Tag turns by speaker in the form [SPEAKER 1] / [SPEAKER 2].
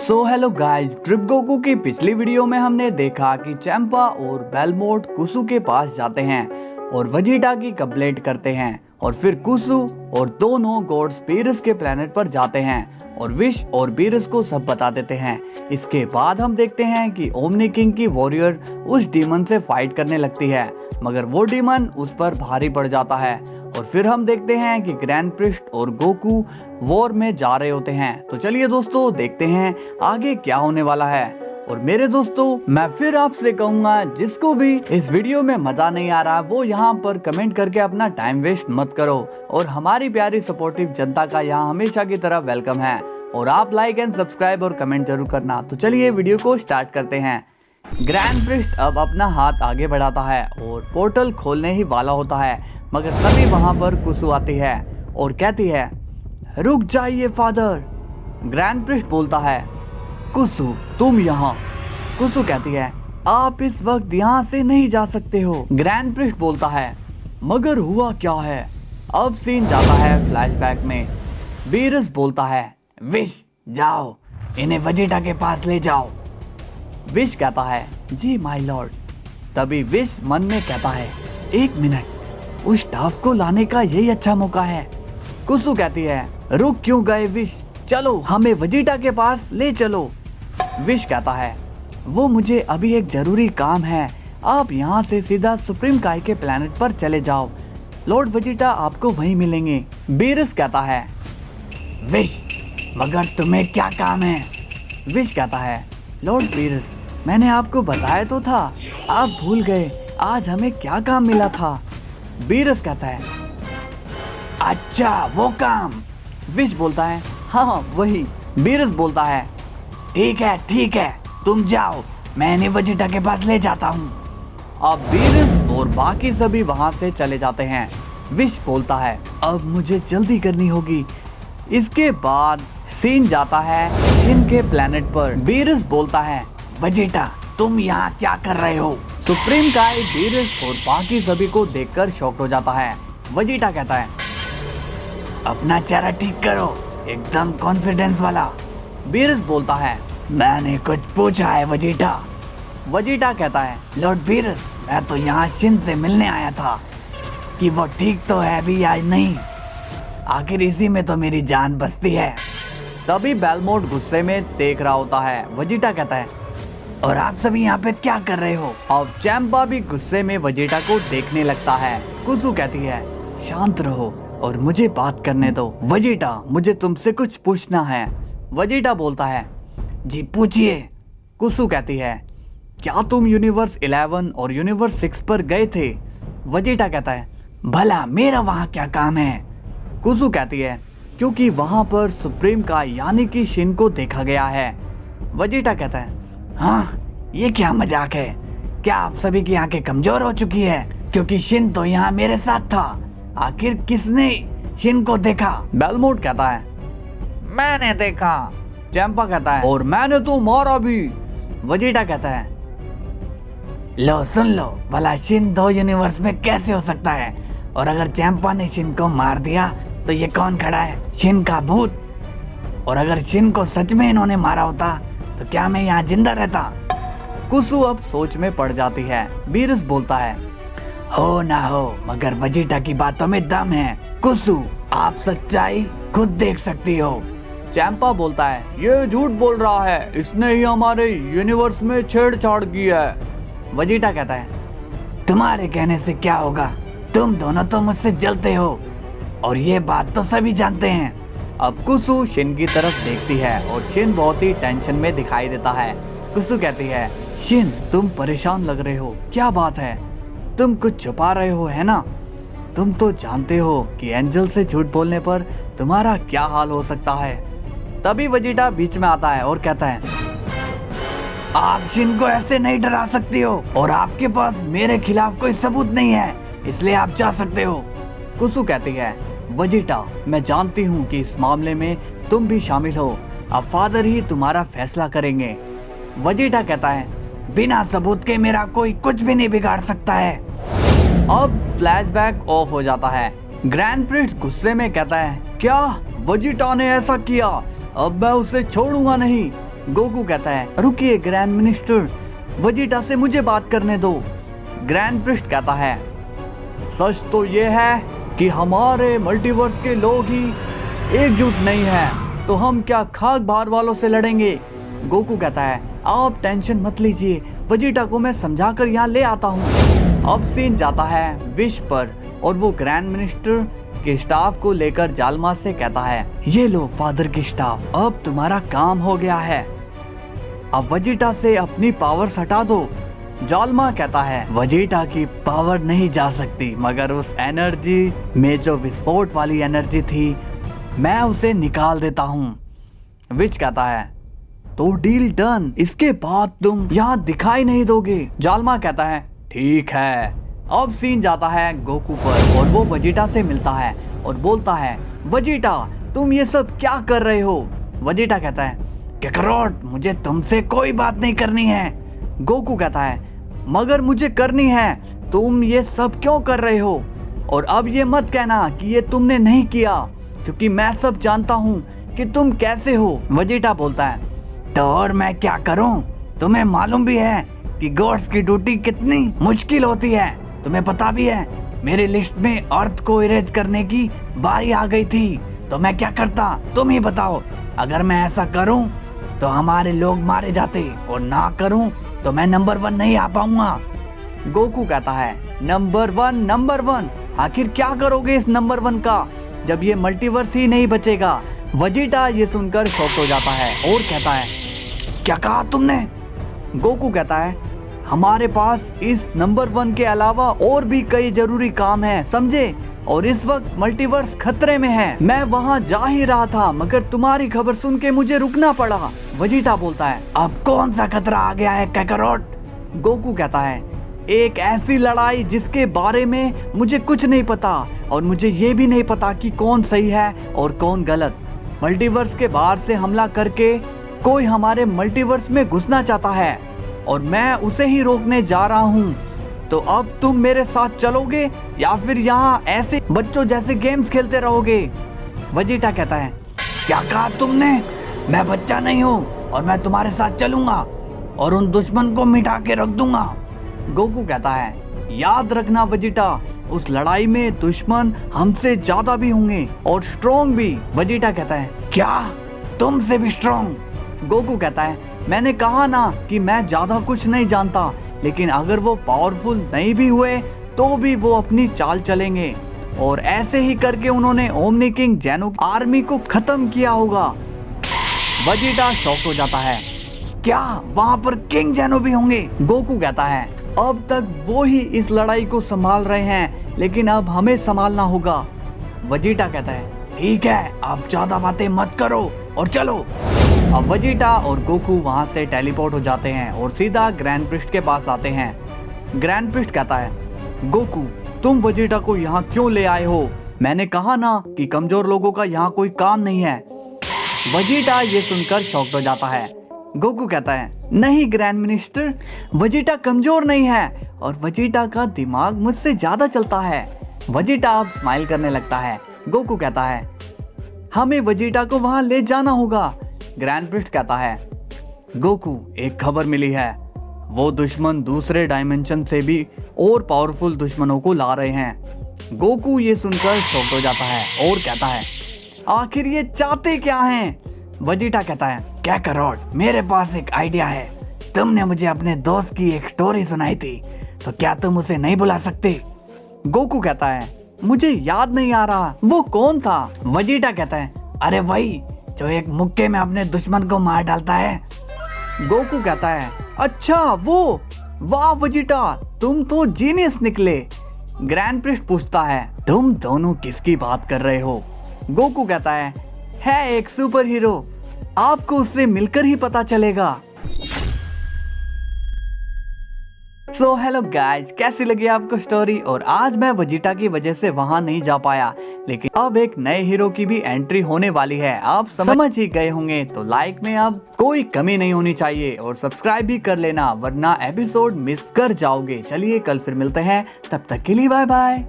[SPEAKER 1] So hello guys, trip Goku की पिछली video में हमने देखा कि चैंपा और बेलमोट कुसु के पास जाते हैं और वजीटा की कंप्लेंट करते हैं और फिर कुसु और दोनों गॉड्स बीरस के प्लेनेट पर जाते हैं और विश और बीरस को सब बता देते हैं। इसके बाद हम देखते हैं कि ओमनी किंग की वॉरियर उस डीमन से फाइट करने लगती है, मगर वो डीमन उस पर भारी पड़ जाता है और फिर हम देखते हैं कि ग्रैंड प्रिस्ट और गोकू वॉर में जा रहे होते हैं। तो चलिए दोस्तों, देखते हैं आगे क्या होने वाला है। और मेरे दोस्तों, मैं फिर आपसे कहूंगा, जिसको भी इस वीडियो में मजा नहीं आ रहा वो यहाँ पर कमेंट करके अपना टाइम वेस्ट मत करो और हमारी प्यारी सपोर्टिव जनता का यहाँ हमेशा की तरह वेलकम है और आप लाइक एंड सब्सक्राइब और कमेंट जरूर करना। तो चलिए वीडियो को स्टार्ट करते हैं। ग्रैंड प्रिस्ट अब अपना हाथ आगे बढ़ाता है और पोर्टल खोलने ही वाला होता है, मगर तभी वहां पर कुसु आती है और कहती है, रुक जाइए फादर। ग्रैंड प्रिस्ट बोलता है, कुसु तुम यहाँ। कुसु कहती है, आप इस वक्त यहाँ से नहीं जा सकते हो। ग्रैंड प्रिस्ट बोलता है, मगर हुआ क्या है। अब सीन जाता है फ्लैशबैक में। बीरस बोलता है, विश जाओ, इन्हें वजीटा के पास ले जाओ। विश कहता है, जी माय लॉर्ड। तभी विश मन में कहता है, एक मिनट, उस स्टाफ को लाने का यही अच्छा मौका है। कुसु कहती है, रुक क्यों गए विश, चलो हमें वजीटा के पास ले चलो। विश कहता है, वो मुझे अभी एक जरूरी काम है, आप यहाँ से सीधा सुप्रीम काय के प्लेनेट पर चले जाओ, लॉर्ड वजीटा आपको वहीं मिलेंगे। बीरस कहता है, विश मगर तुम्हें क्या काम है। विश कहता है, लॉर्ड बीरस, मैंने आपको बताया तो था, आप भूल गए आज हमें क्या काम मिला था। बीरस कहता है, अच्छा वो काम। विश बोलता है, हाँ वही। बीरस बोलता है, ठीक है तुम जाओ, मैं इन्हें वजीटा के पास ले जाता हूँ। अब बीरस और बाकी सभी वहाँ से चले जाते हैं। विश बोलता है, अब मुझे जल्दी करनी होगी। इसके बाद सीन जाता है शिन के प्लेनेट पर। बीरस बोलता है, वजीटा तुम यहाँ क्या कर रहे हो। सुप्रीम काय बीरस और बाकी सभी को देखकर शॉक्ड हो जाता है। वजीटा कहता है, अपना चेहरा ठीक करो, एकदम कॉन्फिडेंस वाला। बीरस बोलता है, मैंने कुछ पूछा है वजीटा। वजीटा कहता है, लॉर्ड बीरस, मैं तो यहाँ शिन से मिलने आया था कि वो ठीक तो है भी या नहीं, आखिर इसी में तो मेरी जान बसती है। तभी बेलमोट गुस्से में देख रहा होता है। वजीटा कहता है, और आप सभी यहाँ पे क्या कर रहे हो। अब चैंपा भी गुस्से में वजीटा को देखने लगता है। कुसु कहती है, शांत रहो और मुझे बात करने दो। वजीटा, मुझे तुमसे कुछ पूछना है। वजीटा बोलता है, जी पूछिए। कुसु कहती है, क्या तुम यूनिवर्स 11 और यूनिवर्स 6 पर गए थे। वजीटा कहता है, भला मेरा वहाँ क्या काम है। कुसु कहती है, क्योंकि वहाँ पर सुप्रीम का यानी कि शिन को देखा गया है। वजीटा कहता है, हाँ ये क्या मजाक है, क्या आप सभी की आंखें कमजोर हो चुकी है, क्योंकि शिन तो यहाँ मेरे साथ था, आखिर किसने शिन को देखा। बेलमोट कहता है, मैंने देखा। चैंपा कहता है, और मैंने तो मारा भी। वजीटा कहता है, लो सुन लो, भला शिन 2 यूनिवर्स में कैसे हो सकता है, और अगर चैंपा ने शिन को मार दिया तो ये कौन खड़ा है, शिन का भूत। और अगर शिन को सच में इन्होंने मारा होता तो क्या मैं यहाँ जिंदा रहता। कुसु अब सोच में पड़ जाती है। बीरस बोलता है, हो ना हो, मगर वजीटा की बातों में दम है। कुसु, आप सच्चाई खुद देख सकती हो। चैंपा बोलता है, ये झूठ बोल रहा है, इसने ही हमारे यूनिवर्स में छेड़छाड़ की है। वजीटा कहता है, तुम्हारे कहने से क्या होगा, तुम दोनों तो मुझसे जलते हो और ये बात तो सभी जानते हैं। अब कुसु शिन की तरफ देखती है और शिन बहुत ही टेंशन में दिखाई देता है। कुसु कहती है, शिन तुम परेशान लग रहे हो, क्या बात है, तुम कुछ छुपा रहे हो है ना। तुम तो जानते हो कि एंजल से झूठ बोलने पर तुम्हारा क्या हाल हो सकता है। तभी वजीटा बीच में आता है और कहता है, आप शिन को ऐसे नहीं डरा सकती हो और आपके पास मेरे खिलाफ कोई सबूत नहीं है, इसलिए आप जा सकते हो। कुसु कहती है, वजीटा मैं जानती हूँ कि इस मामले में तुम भी शामिल हो, अब फादर ही तुम्हारा फैसला करेंगे। वजीटा कहता है, बिना सबूत के मेरा कोई कुछ भी नहीं बिगाड़ सकता है। अब फ्लैशबैक ऑफ हो जाता है। ग्रैंड प्रिस्ट गुस्से में कहता है, क्या वजीटा ने ऐसा किया, अब मैं उसे छोड़ूंगा नहीं। गोकू कहता है रुकिए ग्रैंड मिनिस्टर, वेजिटा से मुझे बात करने दो। ग्रैंड प्रिस्ट कहता है सच तो ये है कि हमारे मल्टीवर्स के लोग ही एकजुट नहीं है, तो हम क्या खाक बाहर वालों से लड़ेंगे। गोकू कहता है आप टेंशन मत लीजिए, वेजिटा को मैं समझाकर यहाँ ले आता हूँ। अब सीन जाता है विश पर और वो ग्रैंड मिनिस्टर के स्टाफ को लेकर जालमा से कहता है ये लो फादर की स्टाफ, अब तुम्हारा काम हो गया है, अब वेजिटा से अपनी पावर्स हटा दो। जालमा कहता है वेजिटा की पावर नहीं जा सकती, मगर उस एनर्जी में जो विस्फोट वाली एनर्जी थी मैं उसे निकाल देता हूँ। विच कहता है तो डील डन, इसके बाद तुम यहाँ दिखाई नहीं दोगे। जालमा कहता है ठीक है। अब सीन जाता है गोकू पर और वो वेजिटा से मिलता है और बोलता है वेजिटा तुम ये सब क्या कर रहे हो। वेजिटा कहता है काकारोट मुझे तुमसे कोई बात नहीं करनी है। गोकू कहता है मगर मुझे करनी है, तुम ये सब क्यों कर रहे हो, और अब ये मत कहना कि ये तुमने नहीं किया, क्योंकि मैं सब जानता हूँ कि तुम कैसे हो। वेजिटा बोलता है तो और मैं क्या करूँ, तुम्हें मालूम भी है कि गॉड्स की ड्यूटी कितनी मुश्किल होती है, तुम्हें पता भी है मेरी लिस्ट में अर्थ को इरेज करने की बारी आ गई थी, तो मैं क्या करता तुम ही बताओ। अगर मैं ऐसा करूं तो हमारे लोग मारे जाते, और ना करूं तो मैं नंबर 1 नहीं आ पाऊंगा। गोकू कहता है नंबर 1, आखिर क्या करोगे इस नंबर 1 का, जब ये मल्टीवर्स ही नहीं बचेगा। वेजिटा ये सुनकर शॉक हो जाता है और कहता है क्या कहा तुमने। गोकू कहता है हमारे पास इस नंबर 1 के अलावा और भी कई जरूरी काम हैं, समझे, और इस वक्त मल्टीवर्स खतरे में है। मैं वहां जा ही रहा था मगर तुम्हारी खबर सुन के मुझे रुकना पड़ा। वेजिटा बोलता है अब कौन सा खतरा आ गया है काकारोट। गोकू कहता है एक ऐसी लड़ाई जिसके बारे में मुझे कुछ नहीं पता, और मुझे ये भी नहीं पता कि कौन सही है और कौन गलत। मल्टीवर्स के बाहर से हमला करके कोई हमारे मल्टीवर्स में घुसना चाहता है और मैं उसे ही रोकने जा रहा हूँ। तो अब तुम मेरे साथ चलोगे या फिर यहाँ ऐसे बच्चों जैसे गेम्स खेलते रहोगे। वेजिटा कहता है क्या कहा तुमने, मैं बच्चा नहीं हूँ और मैं तुम्हारे साथ चलूंगा और उन दुश्मन को मिटा के रख दूंगा। गोकू कहता है याद रखना वेजिटा, उस लड़ाई में दुश्मन हमसे ज्यादा भी होंगे और स्ट्रॉन्ग भी। वेजिटा कहता है क्या तुमसे भी स्ट्रॉन्ग। गोकू कहता है मैंने कहा ना कि मैं ज्यादा कुछ नहीं जानता, लेकिन अगर वो पावरफुल नहीं भी हुए तो भी वो अपनी चाल चलेंगे, और ऐसे ही करके उन्होंने ओमनी किंग जेनो आर्मी को खत्म किया होगा। वेजिटा शॉक हो जाता है क्या वहाँ पर किंग जेनो भी होंगे। गोकू कहता है अब तक वो ही इस लड़ाई को संभाल रहे हैं, लेकिन अब हमें संभालना होगा। वेजिटा कहता है ठीक है आप ज्यादा बातें मत करो और चलो। अब वेजिटा और गोकू वहां से टेलीपोर्ट हो जाते हैं और सीधा ग्रैंड प्रिस्ट के पास आते हैं। ग्रैंड प्रिस्ट कहता है गोकू तुम वेजिटा को यहाँ क्यों ले आए हो, मैंने कहा ना कि कमजोर लोगों का यहाँ कोई काम नहीं है। वेजिटा ये सुनकर शॉक्ड हो जाता है। गोकू कहता है नहीं ग्रैंड मिनिस्टर, वेजिटा कमजोर नहीं है और वेजिटा का दिमाग मुझसे ज्यादा चलता है। वेजिटा अब स्माइल करने लगता है। गोकू कहता है हमें वेजिटा को वहां ले जाना होगा। ग्रैंड प्रिस्ट कहता है गोकू एक खबर मिली है, वो दुश्मन दूसरे डायमेंशन से भी और पावरफुल दुश्मनों को ला रहे हैं। गोकू ये सुनकर शॉक हो जाता है और कहता है आखिर ये चाहते क्या हैं। वेजिटा कहता है काकारोट मेरे पास एक आइडिया है, तुमने मुझे अपने दोस्त की एक स्टोरी सुनाई थी, तो क्या तुम उसे नहीं बुला सकते। गोकू कहता है मुझे याद नहीं आ रहा वो कौन था। वेजिटा कहता है अरे वही जो एक मुक्के में अपने दुश्मन को मार डालता है। गोकू कहता है अच्छा वो, वाह वेजिटा तुम तो जीनियस निकले। ग्रैंड प्रिस्ट पूछता है तुम दोनों किसकी बात कर रहे हो। गोकू कहता है एक सुपर हीरो, आपको उससे मिलकर ही पता चलेगा। सो हेलो गाइज, कैसी लगी आपको स्टोरी। और आज मैं वेजिटा की वजह से वहां नहीं जा पाया, लेकिन अब एक नए हीरो की भी एंट्री होने वाली है, आप समझ ही गए होंगे। तो लाइक में अब कोई कमी नहीं होनी चाहिए और सब्सक्राइब भी कर लेना, वरना एपिसोड मिस कर जाओगे। चलिए कल फिर मिलते हैं, तब तक के लिए बाय बाय।